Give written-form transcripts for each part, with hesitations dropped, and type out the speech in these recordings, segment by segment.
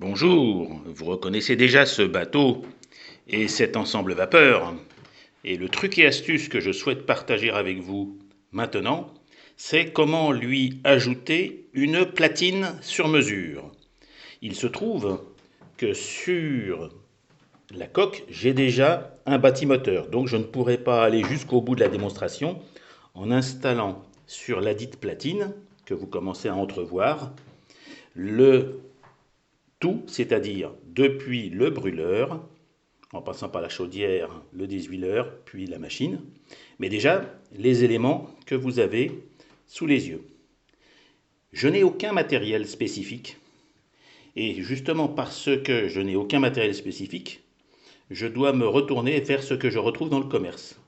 Bonjour, vous reconnaissez déjà ce bateau et cet ensemble vapeur. Et le truc et astuce que je souhaite partager avec vous maintenant, c'est comment lui ajouter une platine sur mesure. Il se trouve que sur la coque, j'ai déjà un bâtimoteur, donc je ne pourrai pas aller jusqu'au bout de la démonstration en installant sur la dite platine, que vous commencez à entrevoir, le tout, c'est-à-dire depuis le brûleur, en passant par la chaudière, le désuileur, puis la machine, mais déjà les éléments que vous avez sous les yeux. Je n'ai aucun matériel spécifique, et justement parce que je n'ai aucun matériel spécifique, je dois me retourner vers ce que je retrouve dans le commerce.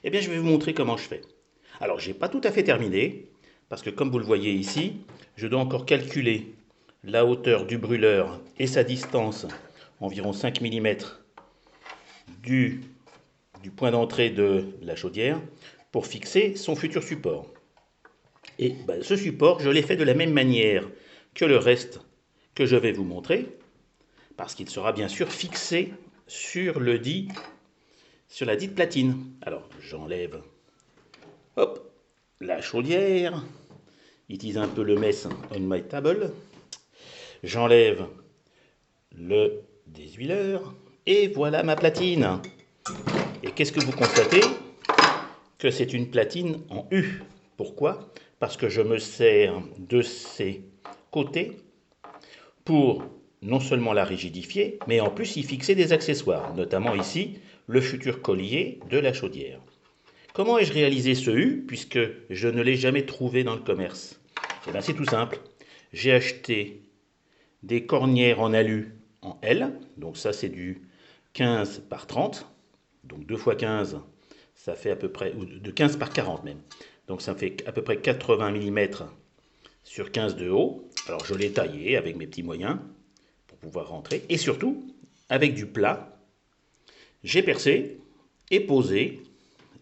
Eh bien, je vais vous montrer comment je fais. Alors, je n'ai pas tout à fait terminé, parce que comme vous le voyez ici, je dois encore calculer la hauteur du brûleur et sa distance, environ 5 mm, du, du point d'entrée de la chaudière, pour fixer son futur support. Et ben, ce support, je l'ai fait de la même manière que le reste que je vais vous montrer, parce qu'il sera bien sûr fixé sur sur la dite platine. Alors, j'enlève, hop, la chaudière, utilise un peu le mess on my table, j'enlève le désuileur, et voilà ma platine. Et qu'est-ce que vous constatez? Que c'est une platine en U. Pourquoi? Parce que je me sers de ces côtés pour non seulement la rigidifier, mais en plus y fixer des accessoires, notamment ici le futur collier de la chaudière. Comment ai-je réalisé ce U, puisque je ne l'ai jamais trouvé dans le commerce? Eh bien, c'est tout simple. J'ai acheté des cornières en alu en L, donc ça c'est du 15 par 30, donc 2 fois 15, ça fait à peu près, ou de 15 par 40 même, donc ça fait à peu près 80 mm sur 15 de haut. Alors je l'ai taillé avec mes petits moyens pour pouvoir rentrer, et surtout avec du plat, j'ai percé et posé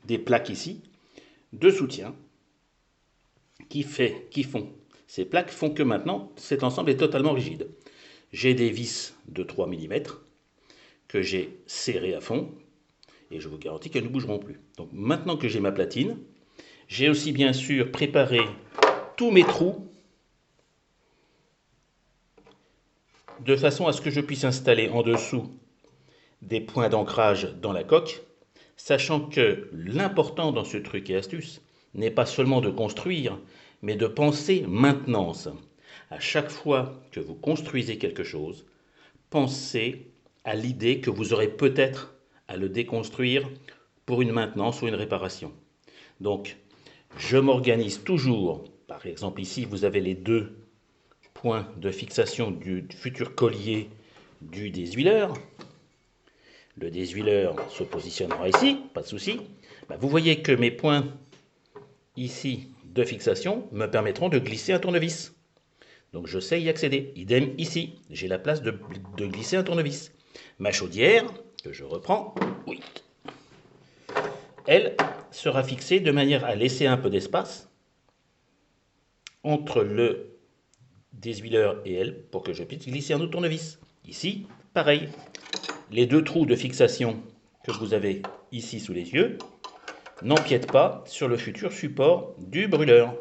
des plaques ici de soutien ces plaques font que maintenant cet ensemble est totalement rigide. J'ai des vis de 3 mm que j'ai serrées à fond et je vous garantis qu'elles ne bougeront plus. Donc maintenant que j'ai ma platine, j'ai aussi bien sûr préparé tous mes trous de façon à ce que je puisse installer en dessous des points d'ancrage dans la coque, sachant que l'important dans ce truc et astuce n'est pas seulement de construire, mais de penser maintenance. À chaque fois que vous construisez quelque chose, pensez à l'idée que vous aurez peut-être à le déconstruire pour une maintenance ou une réparation. Donc, je m'organise toujours. Par exemple, ici, vous avez les deux points de fixation du futur collier du désuileur. Le désuileur se positionnera ici, pas de souci. Vous voyez que mes points ici de fixation me permettront de glisser un tournevis. Donc je sais y accéder. Idem ici, j'ai la place de glisser un tournevis. Ma chaudière, que je reprends, oui, elle sera fixée de manière à laisser un peu d'espace entre le désuileur et elle pour que je puisse glisser un autre tournevis. Ici, pareil. Les deux trous de fixation que vous avez ici sous les yeux n'empiètent pas sur le futur support du brûleur.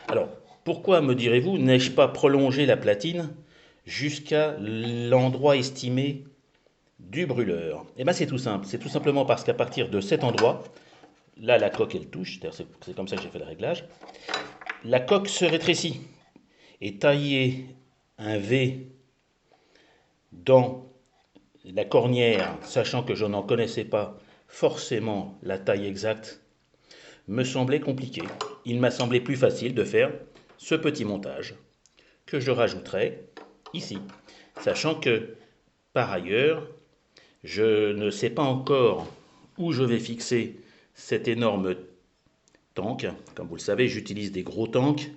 Alors, pourquoi, me direz-vous, n'ai-je pas prolongé la platine jusqu'à l'endroit estimé du brûleur? Eh bien, c'est tout simple. C'est tout simplement parce qu'à partir de cet endroit, là, la coque, elle touche, c'est comme ça que j'ai fait le réglage, la coque se rétrécit. Et tailler un V dans la cornière, sachant que je n'en connaissais pas forcément la taille exacte, me semblait compliqué. Il m'a semblé plus facile de faire ce petit montage que je rajouterai ici, sachant que par ailleurs, je ne sais pas encore où je vais fixer cet énorme tank. Comme vous le savez, j'utilise des gros tanks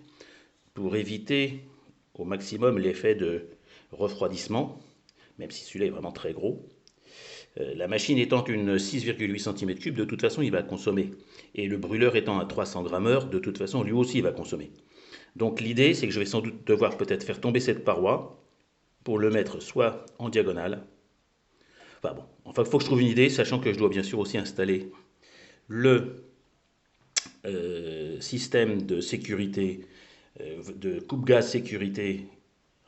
pour éviter au maximum l'effet de refroidissement, même si celui-là est vraiment très gros. La machine étant une 6,8 cm3, de toute façon, il va consommer. Et le brûleur étant à 300 grammes/heure, de toute façon, lui aussi, il va consommer. Donc l'idée, c'est que je vais sans doute devoir peut-être faire tomber cette paroi pour le mettre soit en diagonale. Enfin bon, enfin, il faut que je trouve une idée, sachant que je dois bien sûr aussi installer le système de sécurité, de coupe-gaz sécurité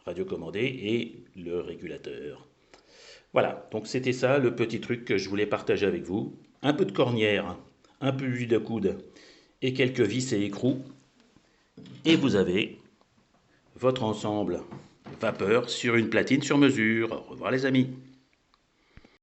radiocommandé et le régulateur. Voilà, donc c'était ça le petit truc que je voulais partager avec vous. Un peu de cornière, un peu d'huile de coude et quelques vis et écrous. Et vous avez votre ensemble vapeur sur une platine sur mesure. Au revoir les amis.